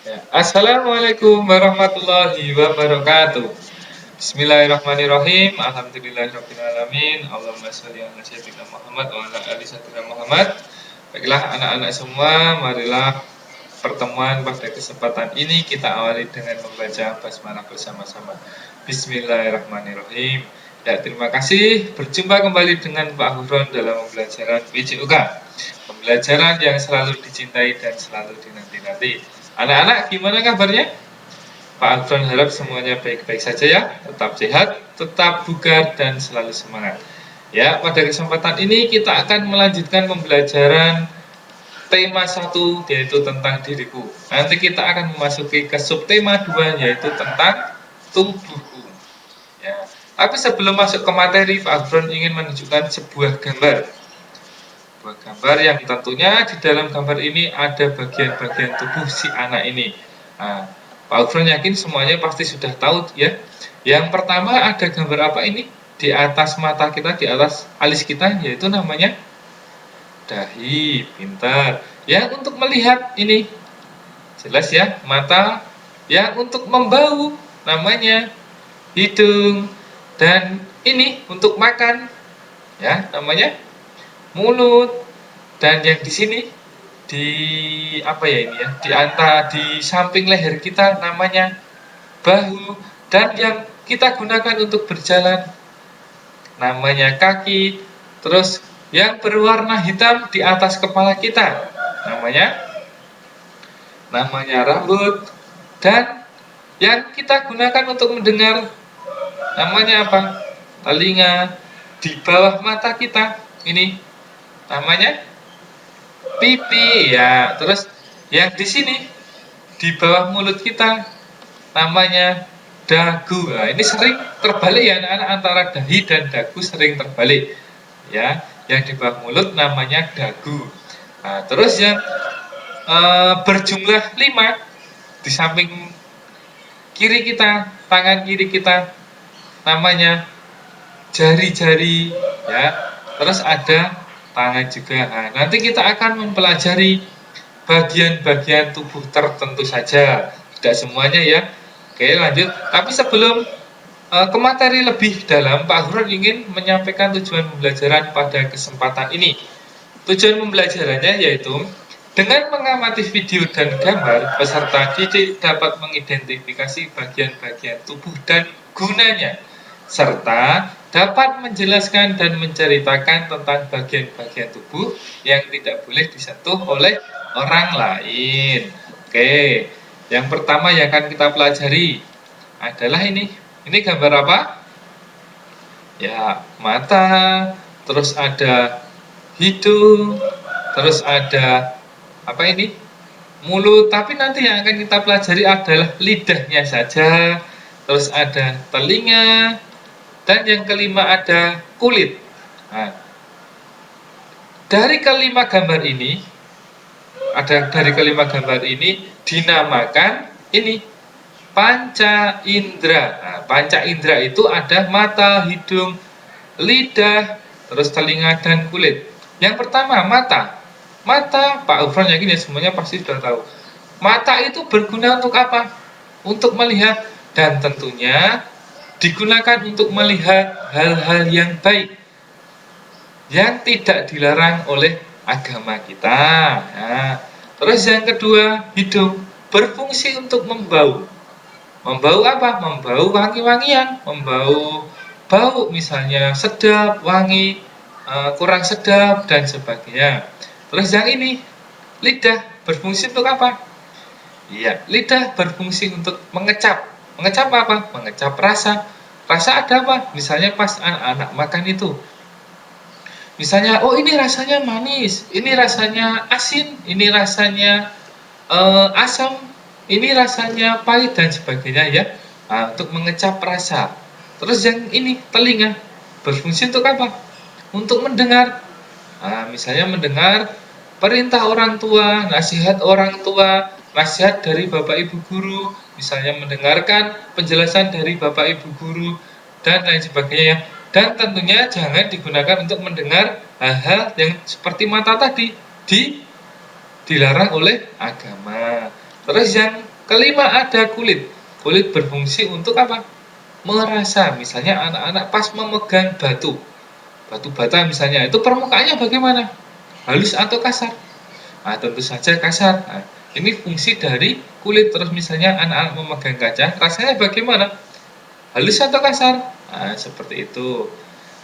Ya. Assalamualaikum warahmatullahi wabarakatuh. Bismillahirrahmanirrahim. Alhamdulillahirrahmanirrahim. Allahumma sholli ala sayyidina Muhammad wa ala ali sayyidina Muhammad. Baiklah anak-anak semua, marilah pertemuan pada kesempatan ini kita awali dengan membaca basmalah bersama-sama. Bismillahirrahmanirrahim. Ya, terima kasih. Berjumpa kembali dengan Pak Hufron dalam pembelajaran PJUK. Pembelajaran yang selalu dicintai dan selalu dinanti-nanti. Anak-anak, gimana kabarnya? Pak Hufron harap semuanya baik-baik saja ya. Tetap sehat, tetap bugar, dan selalu semangat. Ya, pada kesempatan ini kita akan melanjutkan pembelajaran tema 1 yaitu tentang diriku. Nanti kita akan memasuki ke subtema 2 yaitu tentang tubuhku. Ya. Tapi sebelum masuk ke materi, Pak Hufron ingin menunjukkan sebuah gambar. Sebuah gambar yang tentunya di dalam gambar ini ada bagian-bagian tubuh si anak ini. Nah, Pak Hufron yakin semuanya pasti sudah tahu ya. Yang pertama ada gambar apa ini? Di atas mata kita, di atas alis kita, yaitu namanya dahi. Pintar. Yang untuk melihat ini jelas ya, mata. Yang untuk membau namanya hidung. Dan ini untuk makan ya, namanya mulut. Dan yang di sini di apa ya ini ya, di samping leher kita namanya bahu. Dan yang kita gunakan untuk berjalan namanya kaki. Terus yang berwarna hitam di atas kepala kita namanya rambut. Dan yang kita gunakan untuk mendengar namanya apa? Telinga. Di bawah mata kita ini namanya pipi ya. Terus yang di sini di bawah mulut kita namanya dagu. Nah, ini sering terbalik ya anak-anak, antara dahi dan dagu sering terbalik ya. Yang di bawah mulut namanya dagu. Nah, terus yang berjumlah 5 di samping kiri kita, tangan kiri kita namanya jari-jari ya. Terus ada tangan juga. Nah, nanti kita akan mempelajari bagian-bagian tubuh tertentu saja, tidak semuanya ya. Oke, lanjut. Tapi sebelum ke materi lebih dalam, Pak Hufron ingin menyampaikan tujuan pembelajaran pada kesempatan ini. Tujuan pembelajarannya yaitu dengan mengamati video dan gambar, peserta didik dapat mengidentifikasi bagian-bagian tubuh dan gunanya, serta dapat menjelaskan dan menceritakan tentang bagian-bagian tubuh yang tidak boleh disentuh oleh orang lain. Oke, yang pertama yang akan kita pelajari adalah ini. Ini gambar apa? Ya, mata, terus ada hidung, terus ada apa ini? Mulut. Tapi nanti yang akan kita pelajari adalah lidahnya saja. Terus ada telinga, dan yang kelima ada kulit. Nah, dari kelima gambar ini dinamakan ini panca indera. Nah, panca indera itu ada mata, hidung, lidah, terus telinga dan kulit. Yang pertama mata. Mata, Pak Hufron yakin ya semuanya pasti sudah tahu. Mata itu berguna untuk apa? Untuk melihat, dan tentunya digunakan untuk melihat hal-hal yang baik yang tidak dilarang oleh agama kita. Nah, terus yang kedua, hidung berfungsi untuk membau. Membau apa? Membau wangi-wangian, membau bau misalnya sedap, wangi, kurang sedap dan sebagainya. Terus yang ini, lidah berfungsi untuk apa? Iya, lidah berfungsi untuk mengecap. Mengecap apa? Mengecap rasa. Rasa ada apa? Misalnya pas anak-anak makan itu. Misalnya, oh ini rasanya manis, ini rasanya asin, ini rasanya asam, ini rasanya pahit dan sebagainya ya. Nah, untuk mengecap rasa. Terus yang ini telinga berfungsi untuk apa? Untuk mendengar. Nah, misalnya mendengar perintah orang tua, nasihat dari bapak ibu guru, misalnya mendengarkan penjelasan dari bapak ibu guru dan lain sebagainya. Dan tentunya jangan digunakan untuk mendengar hal-hal yang seperti mata tadi dilarang oleh agama. Terus yang Kelima ada kulit. Kulit berfungsi untuk apa? Merasa. Misalnya anak-anak pas memegang batu. Batu bata misalnya, itu permukaannya bagaimana? Halus atau kasar? Nah, tentu saja kasar. Nah, ini fungsi dari kulit. Terus misalnya anak-anak memegang kaca, rasanya bagaimana? Halus atau kasar? Nah, seperti itu.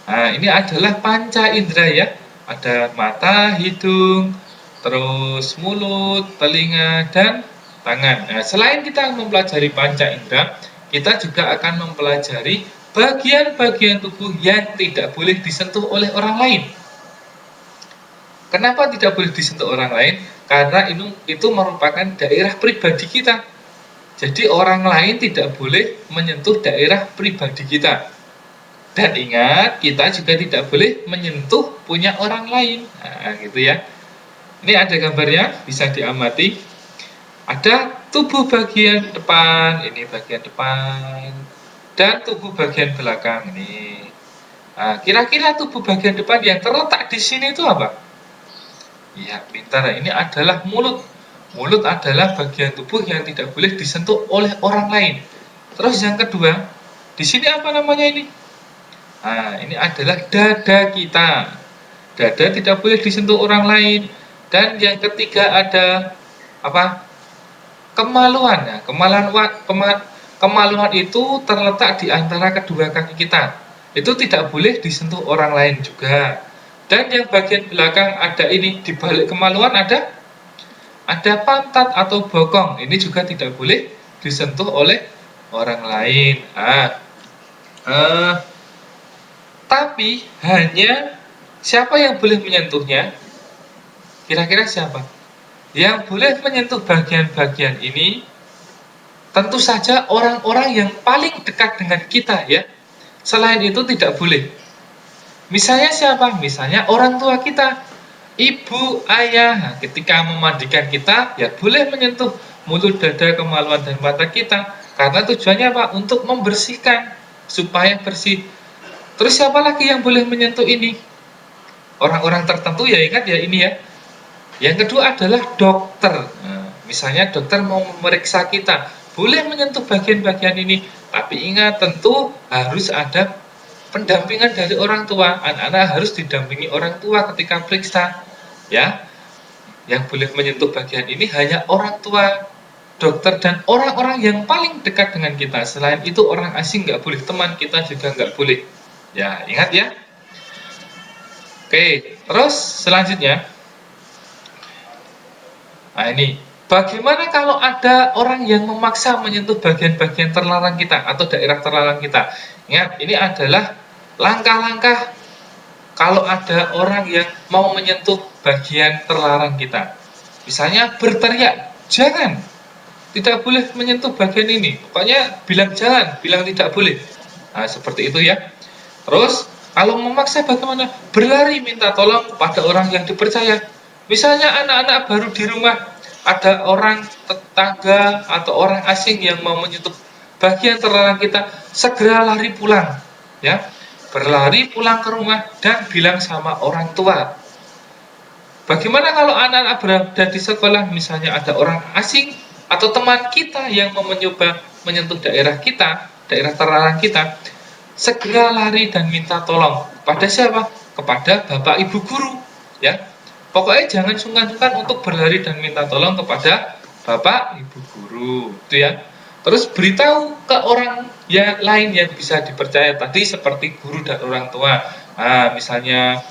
Nah, ini adalah panca indera ya. Ada mata, hidung, terus mulut, telinga, dan tangan. Nah, selain kita mempelajari panca indera, kita juga akan mempelajari bagian-bagian tubuh yang tidak boleh disentuh oleh orang lain. Kenapa tidak boleh disentuh orang lain? Karena itu merupakan daerah pribadi kita. Jadi orang lain tidak boleh menyentuh daerah pribadi kita. Dan ingat, kita juga tidak boleh menyentuh punya orang lain. Nah, gitu ya. Ini ada gambarnya, bisa diamati. Ada tubuh bagian depan, ini bagian depan, dan tubuh bagian belakang ini. Nah, kira-kira tubuh bagian depan yang terletak di sini itu apa? Ya, pintar. Ini adalah mulut. Mulut adalah bagian tubuh yang tidak boleh disentuh oleh orang lain. Terus yang kedua, di sini apa namanya ini? Nah, ini adalah dada kita. Dada tidak boleh disentuh orang lain. Dan yang ketiga ada apa? Kemaluan. Nah, kemaluan itu terletak di antara kedua kaki kita. Itu tidak boleh disentuh orang lain juga. Dan yang bagian belakang ada ini, di balik kemaluan ada pantat atau bokong. Ini juga tidak boleh disentuh oleh orang lain. Tapi hanya siapa yang boleh menyentuhnya? Kira-kira siapa? Yang boleh menyentuh bagian-bagian ini tentu saja orang-orang yang paling dekat dengan kita ya. Selain itu tidak boleh. Misalnya siapa? Misalnya orang tua kita, ibu, ayah. Nah, ketika memandikan kita, ya boleh menyentuh mulut, dada, kemaluan, dan mata kita. Karena tujuannya apa? Untuk membersihkan, supaya bersih. Terus siapa lagi yang boleh menyentuh ini? Orang-orang tertentu ya, ingat ya ini ya. Yang kedua adalah dokter. Nah, misalnya dokter mau memeriksa kita, boleh menyentuh bagian-bagian ini. Tapi ingat, tentu harus ada pendampingan dari orang tua. Anak-anak harus didampingi orang tua ketika periksa. Ya, yang boleh menyentuh bagian ini hanya orang tua, dokter, dan orang-orang yang paling dekat dengan kita. Selain itu orang asing nggak boleh, teman kita juga nggak boleh. Ya, ingat ya. Oke, terus selanjutnya. Nah ini, bagaimana kalau ada orang yang memaksa menyentuh bagian-bagian terlarang kita atau daerah terlarang kita? Ingat, ini adalah langkah-langkah kalau ada orang yang mau menyentuh bagian terlarang kita. Misalnya berteriak, jangan, tidak boleh menyentuh bagian ini. Pokoknya bilang jangan, bilang tidak boleh. Nah, seperti itu ya. Terus, kalau memaksa bagaimana? Berlari minta tolong kepada orang yang dipercaya. Misalnya anak-anak baru di rumah, ada orang tetangga atau orang asing yang mau menyentuh bagian terlarang kita, segera lari pulang. Ya, berlari pulang ke rumah dan bilang sama orang tua. Bagaimana kalau anak-anak berada di sekolah, misalnya ada orang asing atau teman kita yang mau mencoba menyentuh daerah kita, daerah terlarang kita, segera lari dan minta tolong. Kepada siapa? Kepada bapak ibu guru. Ya, pokoknya jangan sungkan-sungkan untuk berlari dan minta tolong kepada bapak ibu guru. Itu ya. Terus beritahu ke orang yang lain yang bisa dipercaya tadi seperti guru dan orang tua. Nah, misalnya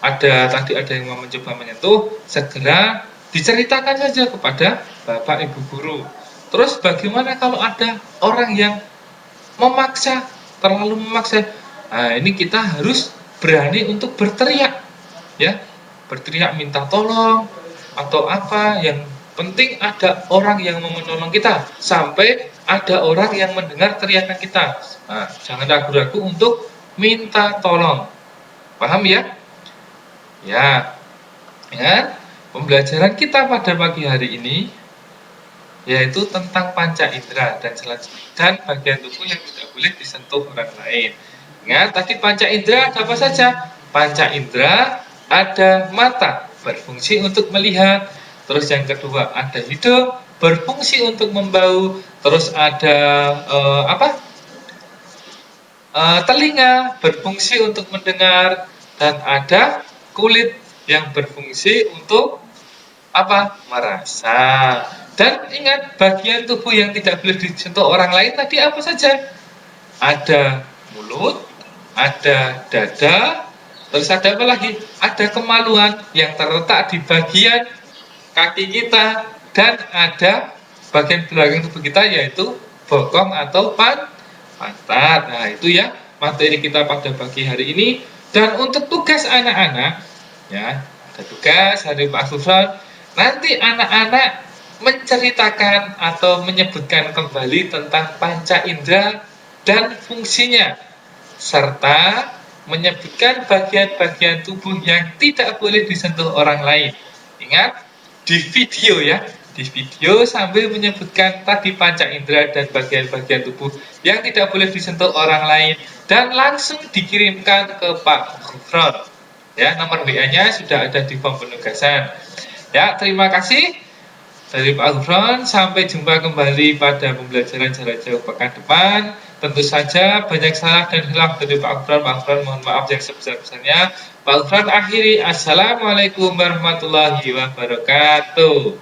tadi ada yang mau mencoba menyentuh, segera diceritakan saja kepada bapak ibu guru. Terus bagaimana kalau ada orang yang memaksa, terlalu memaksa? Nah, ini kita harus berani untuk berteriak, ya, berteriak minta tolong atau apa. Yang penting ada orang yang mau menolong kita, sampai ada orang yang mendengar teriakan kita. Nah, jangan ragu-ragu untuk minta tolong. Paham ya? Ya, ya. Pembelajaran kita pada pagi hari ini yaitu tentang panca indera dan bagian tubuh yang tidak boleh disentuh orang lain. Ingat, tadi panca indera ada apa saja? Panca indera ada mata, berfungsi untuk melihat. Terus yang kedua ada hidung, berfungsi untuk membau, terus ada telinga berfungsi untuk mendengar, dan ada kulit yang berfungsi untuk apa? Merasa. Dan ingat, bagian tubuh yang tidak boleh disentuh orang lain tadi apa saja? Ada mulut, ada dada, terus ada apa lagi? Ada kemaluan yang terletak di bagian kaki kita, dan ada bagian belakang tubuh kita yaitu bokong atau pantat. Nah, itu ya materi kita pada pagi hari ini. Dan untuk tugas anak-anak, ya, ada tugas dari Pak Gufron. Nanti anak-anak menceritakan atau menyebutkan kembali tentang panca indera dan fungsinya, serta menyebutkan bagian-bagian tubuh yang tidak boleh disentuh orang lain. Ingat, di video ya, di video sambil menyebutkan tadi panca indera dan bagian-bagian tubuh yang tidak boleh disentuh orang lain, dan langsung dikirimkan ke Pak Gufron. Ya, nomor WA-nya sudah ada di form penugasan. Ya, terima kasih dari Pak Gufron. Sampai jumpa kembali pada pembelajaran jarak jauh pekan depan. Tentu saja banyak salah dan hilaf dari Pak Gufron. Pak Gufron mohon maaf yang sebesar-besarnya. Pak Gufron akhiri. Assalamualaikum warahmatullahi wabarakatuh.